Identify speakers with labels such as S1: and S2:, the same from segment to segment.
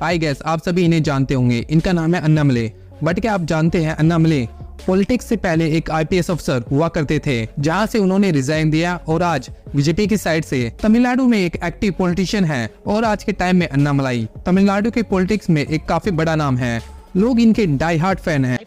S1: I guess आप सभी इन्हें जानते होंगे, इनका नाम है अन्नामले। बट क्या आप जानते हैं अन्नामले पॉलिटिक्स से पहले एक आईपीएस अफसर हुआ करते थे, जहां से उन्होंने रिजाइन दिया और आज बीजेपी की साइड से तमिलनाडु में एक एक्टिव पॉलिटिशियन है। और आज के टाइम में अन्नामलाई तमिलनाडु के पॉलिटिक्स में एक काफी बड़ा नाम है, लोग इनके डाई हार्ट फैन हैं।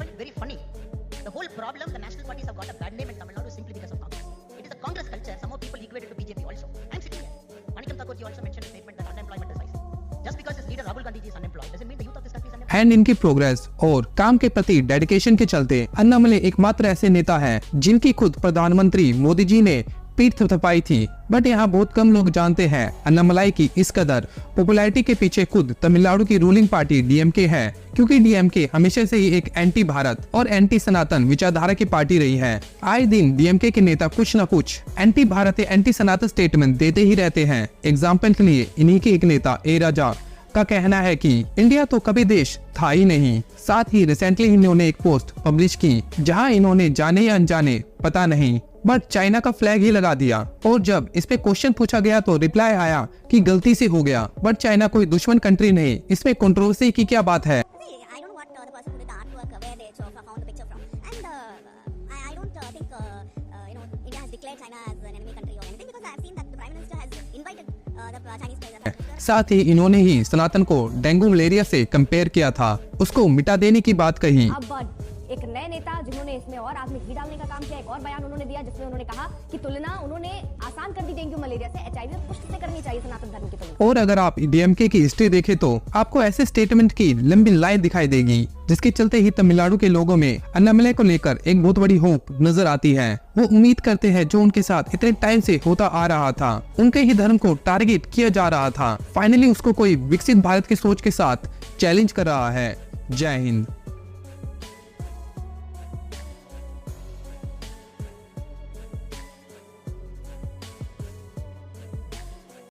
S1: एंड इनकी प्रोग्रेस और काम के प्रति डेडिकेशन के चलते अन्नामले एकमात्र ऐसे नेता हैं जिनकी खुद प्रधानमंत्री मोदी जी ने पीठ थपथपाई थी। बट यहाँ बहुत कम लोग जानते हैं अन्नामलाई की इस कदर पॉपुलैरिटी के पीछे खुद तमिलनाडु की रूलिंग पार्टी डीएमके है, क्योंकि डीएमके हमेशा से ही एक एंटी भारत और एंटी सनातन विचारधारा की पार्टी रही है। आए दिन डीएमके के नेता कुछ न कुछ एंटी भारत या एंटी सनातन स्टेटमेंट देते ही रहते हैं। एग्जाम्पल के लिए इन्हीं के एक नेता ए राजा का कहना है कि इंडिया तो कभी देश था ही नहीं। साथ ही रिसेंटली इन्होंने एक पोस्ट पब्लिश की जहां इन्होंने जाने या अनजाने पता नहीं बट चाइना का फ्लैग ही लगा दिया। और जब इस पे क्वेश्चन पूछा गया तो रिप्लाई आया कि गलती से हो गया, बट चाइना कोई दुश्मन कंट्री नहीं। इसमें कंट्रोवर्सी की क्या बात है? साथ ही इन्होंने ही सनातन को डेंगू मलेरिया से कंपेयर किया था, उसको मिटा देने की बात कही।
S2: अब एक नए नेता जिन्होंने इसमें और आग में घी डालने का काम किया, एक और बयान उन्होंने दिया जिसमें उन्होंने कहा कि तुलना उन्होंने आसान कर दी डेंगू मलेरिया से, एचआईवी और कुष्ठ से करनी चाहिए सनातन धर्म की तुलना।
S1: और अगर आप डीएमके की हिस्ट्री देखें तो आपको ऐसे स्टेटमेंट की लंबी लाइन दिखाई देगी, जिसके चलते ही तमिलनाडु के लोगों में अन्नामले को लेकर एक बहुत बड़ी होप नजर आती है। वो उम्मीद करते हैं जो उनके साथ इतने टाइम से होता आ रहा था, उनके ही धर्म को टारगेट किया जा रहा था, फाइनली उसको कोई विकसित भारत की सोच के साथ चैलेंज कर रहा है। जय हिंद।